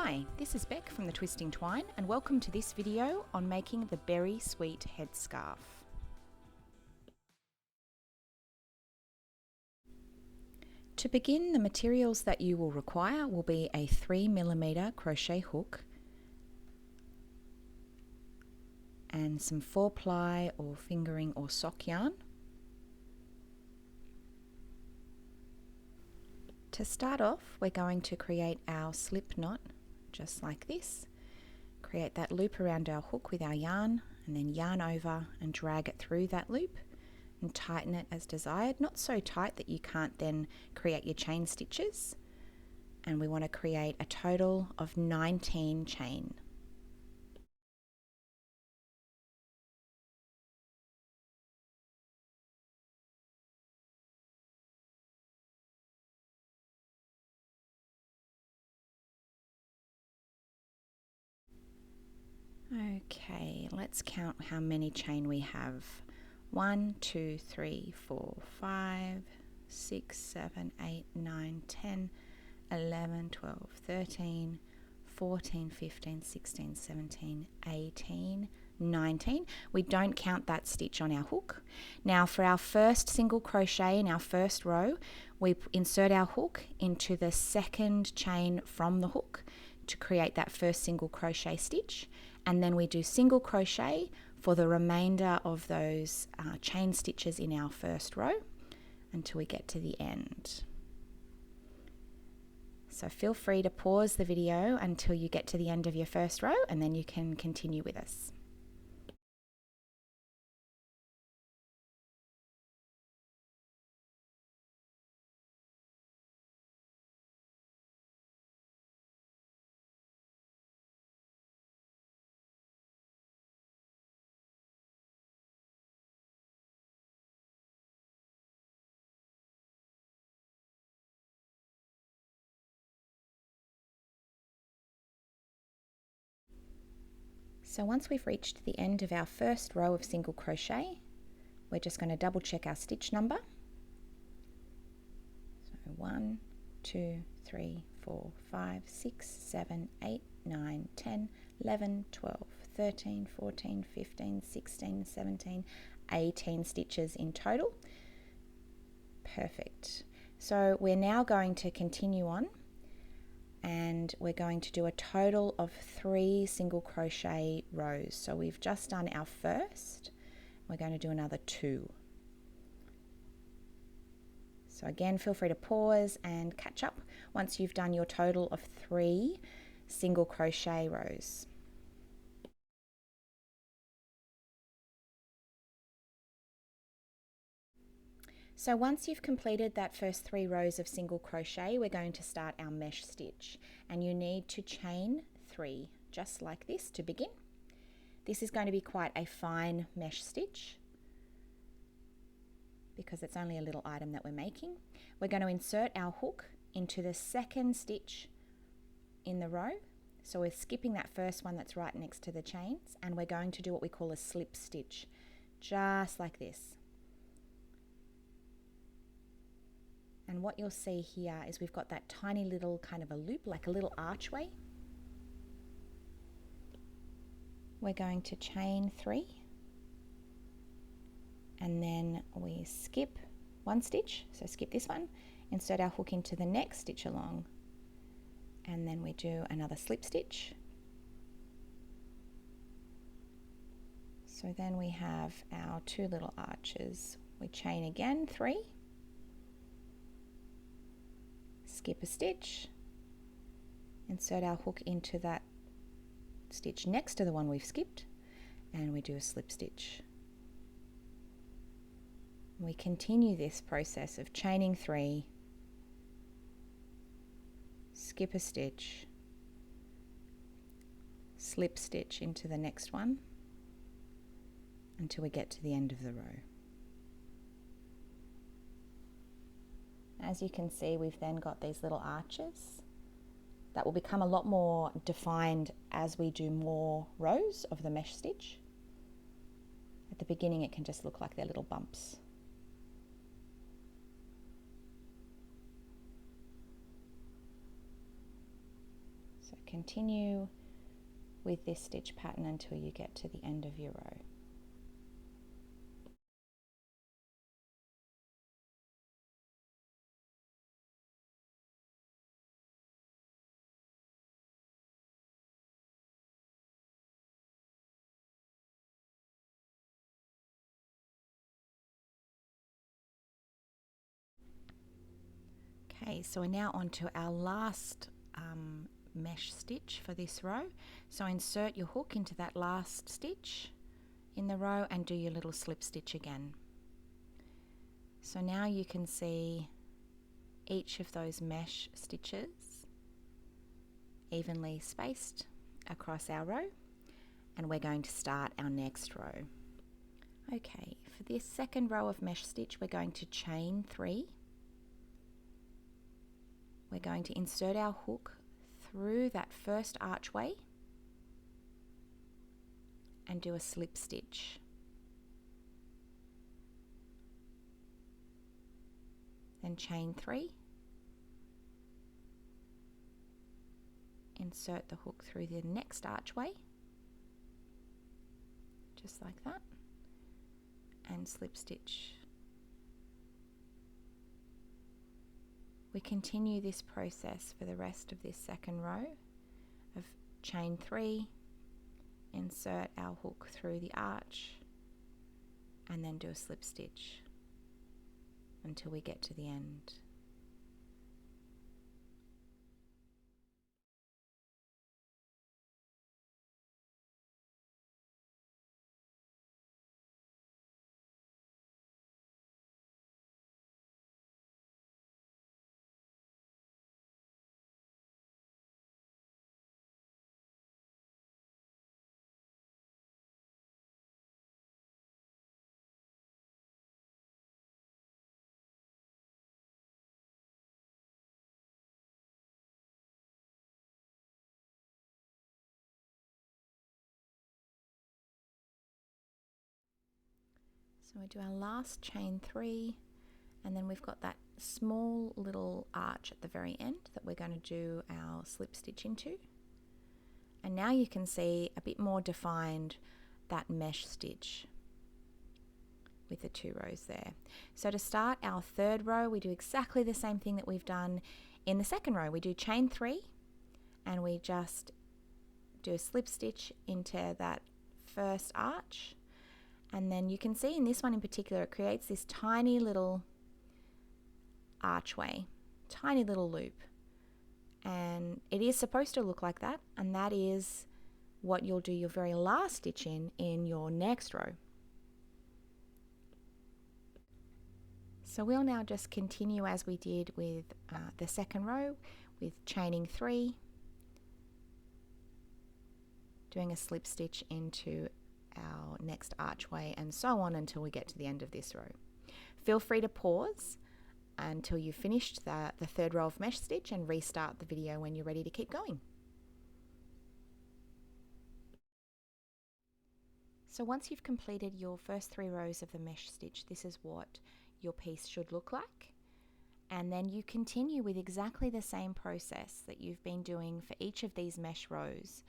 Hi, this is Beck from the Twisting Twine and welcome to this video on making the Berry Sweet Headscarf. To begin, the materials that you will require will be a 3mm crochet hook and some 4-ply or fingering or sock yarn. To start off, we're going to create our slip knot just like this. Create that loop around our hook with our yarn and then yarn over and drag it through that loop and tighten it as desired, not so tight that you can't then create your chain stitches. And we want to create a total of 19 chain. Okay, let's count how many chain we have. 1, 2, 3, 4, 5, 6, 7, 8, 9, 10, 11, 12, 13, 14, 15, 16, 17, 18, 19. We don't count that stitch on our hook. Now for our first single crochet in our first row, we insert our hook into the second chain from the hook to create that first single crochet stitch, and then we do single crochet for the remainder of those chain stitches in our first row until we get to the end. So feel free to pause the video until you get to the end of your first row and then you can continue with us. So once we've reached the end of our first row of single crochet, we're just going to double check our stitch number. So 1, 2, 3, 4, 5, 6, 7, 8, 9, 10, 11, 12, 13, 14, 15, 16, 17, 18 stitches in total. Perfect. So we're now going to continue on and we're going to do a total of 3 single crochet rows. So we've just done our first, we're going to do another 2. So again, feel free to pause and catch up once you've done your total of 3 single crochet rows. So once you've completed that first 3 rows of single crochet, we're going to start our mesh stitch, and you need to chain 3 just like this to begin. This is going to be quite a fine mesh stitch because it's only a little item that we're making. We're going to insert our hook into the second stitch in the row. So we're skipping that first one that's right next to the chains, and we're going to do what we call a slip stitch, just like this. And what you'll see here is we've got that tiny little kind of a loop, like a little archway. We're going to chain 3 and then we skip 1 stitch, so skip this one, insert our hook into the next stitch along, and then we do another slip stitch. So then we have our 2 little arches. We chain again 3, skip a stitch, insert our hook into that stitch next to the one we've skipped, and we do a slip stitch. We continue this process of chaining 3, skip a stitch, slip stitch into the next one until we get to the end of the row. As you can see, we've then got these little arches that will become a lot more defined as we do more rows of the mesh stitch. At the beginning, it can just look like they're little bumps. So continue with this stitch pattern until you get to the end of your row. Okay, so we're now on to our last mesh stitch for this row. So insert your hook into that last stitch in the row and do your little slip stitch again. So now you can see each of those mesh stitches evenly spaced across our row, and we're going to start our next row. Okay, for this second row of mesh stitch, we're going to chain 3. We're going to insert our hook through that first archway and do a slip stitch. Then chain 3. Insert the hook through the next archway, just like that, and slip stitch. We continue this process for the rest of this second row of chain 3, insert our hook through the arch, and then do a slip stitch until we get to the end. So we do our last chain 3, and then we've got that small little arch at the very end that we're going to do our slip stitch into. And now you can see a bit more defined that mesh stitch with the 2 rows there. So to start our third row, we do exactly the same thing that we've done in the second row. We do chain 3, and we just do a slip stitch into that first arch. And then you can see in this one in particular, it creates this tiny little archway, tiny little loop. And it is supposed to look like that, and that is what you'll do your very last stitch in your next row. So we'll now just continue as we did with the second row, with chaining 3, doing a slip stitch into our next archway, and so on until we get to the end of this row. Feel free to pause until you've finished the third row of mesh stitch and restart the video when you're ready to keep going. So once you've completed your first 3 rows of the mesh stitch, this is what your piece should look like. And then you continue with exactly the same process that you've been doing for each of these mesh rows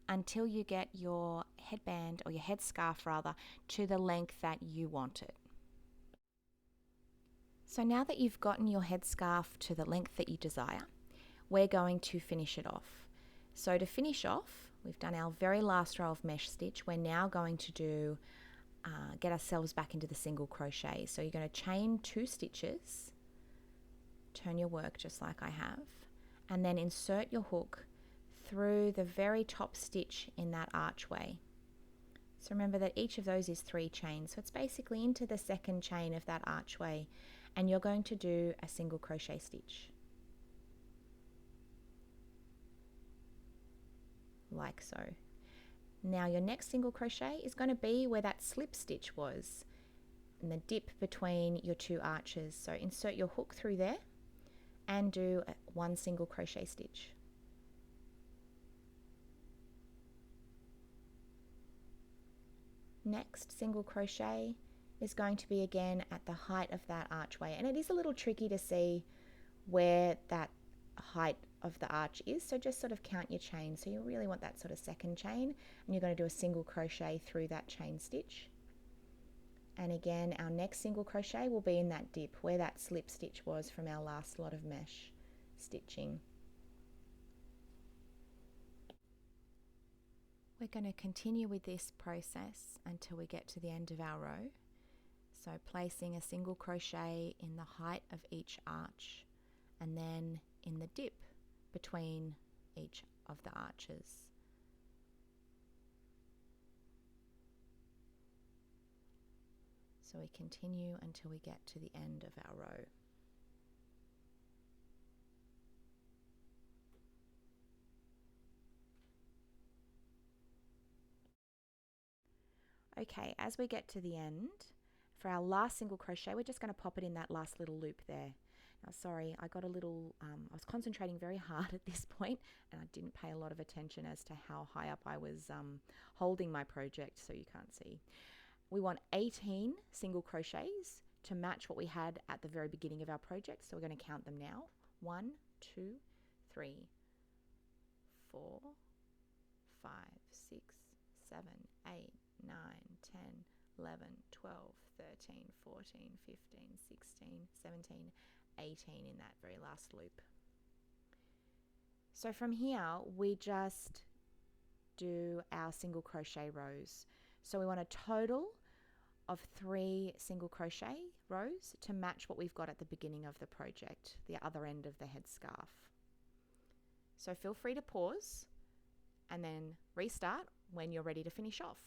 until you get your headband, or your headscarf rather, to the length that you want it. So now that you've gotten your headscarf to the length that you desire, we're going to finish it off. So to finish off, we've done our very last row of mesh stitch. We're now going to do get ourselves back into the single crochet. So you're going to chain 2 stitches, turn your work just like I have, and then insert your hook through the very top stitch in that archway. So remember that each of those is 3 chains, so it's basically into the second chain of that archway, and you're going to do a single crochet stitch like so. Now your next single crochet is going to be where that slip stitch was, in the dip between your 2 arches. So insert your hook through there and do 1 single crochet stitch. Next single crochet is going to be again at the height of that archway, and it is a little tricky to see where that height of the arch is. So just sort of count your chain. So you really want that sort of second chain, and you're going to do a single crochet through that chain stitch. And again, our next single crochet will be in that dip where that slip stitch was from our last lot of mesh stitching. We're going to continue with this process until we get to the end of our row. So placing a single crochet in the height of each arch, and then in the dip between each of the arches. So we continue until we get to the end of our row. Okay, as we get to the end, for our last single crochet, we're just going to pop it in that last little loop there. Now, sorry, I got a little, I was concentrating very hard at this point, and I didn't pay a lot of attention as to how high up I was holding my project, so you can't see. We want 18 single crochets to match what we had at the very beginning of our project, so we're going to count them now. 1, 2, 3, 4, 5, 6, 7, 8, 9, 10, 11, 12, 13, 14, 15, 16, 17, 18 in that very last loop. So from here, we just do our single crochet rows. So we want a total of 3 single crochet rows to match what we've got at the beginning of the project, the other end of the headscarf. So feel free to pause and then restart when you're ready to finish off.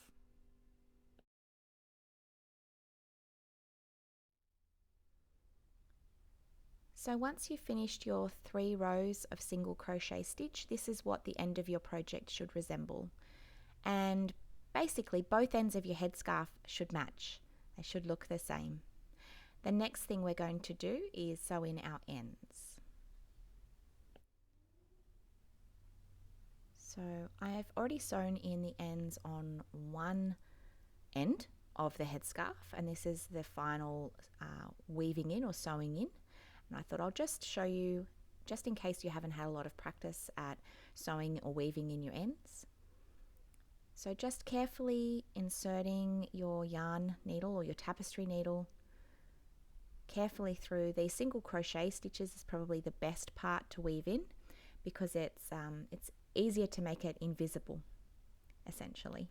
So once you've finished your 3 rows of single crochet stitch, this is what the end of your project should resemble. And basically both ends of your headscarf should match. They should look the same. The next thing we're going to do is sew in our ends. So I have already sewn in the ends on one end of the headscarf, and this is the final weaving in or sewing in. And I thought I'll just show you, just in case you haven't had a lot of practice at sewing or weaving in your ends. So just carefully inserting your yarn needle or your tapestry needle carefully through these single crochet stitches is probably the best part to weave in, because it's easier to make it invisible, essentially.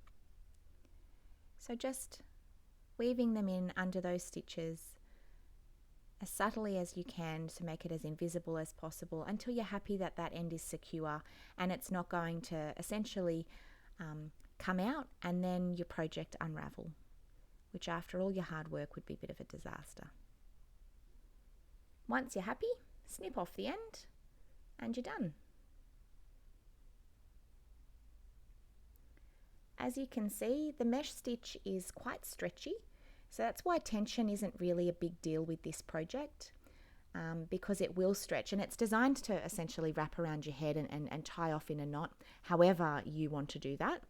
So just weaving them in under those stitches as subtly as you can to make it as invisible as possible until you're happy that that end is secure and it's not going to essentially come out and then your project unravel, which after all your hard work would be a bit of a disaster. Once you're happy, snip off the end and you're done. As you can see, the mesh stitch is quite stretchy, so that's why tension isn't really a big deal with this project, because it will stretch, and it's designed to essentially wrap around your head and tie off in a knot, however you want to do that.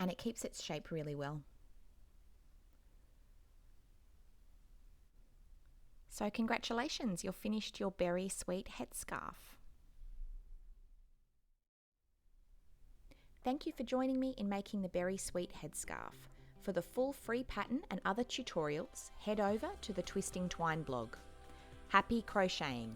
And it keeps its shape really well. So congratulations, you've finished your Berry Sweet Headscarf. Thank you for joining me in making the Berry Sweet Headscarf. For the full free pattern and other tutorials, head over to the Twisting Twine blog. Happy crocheting!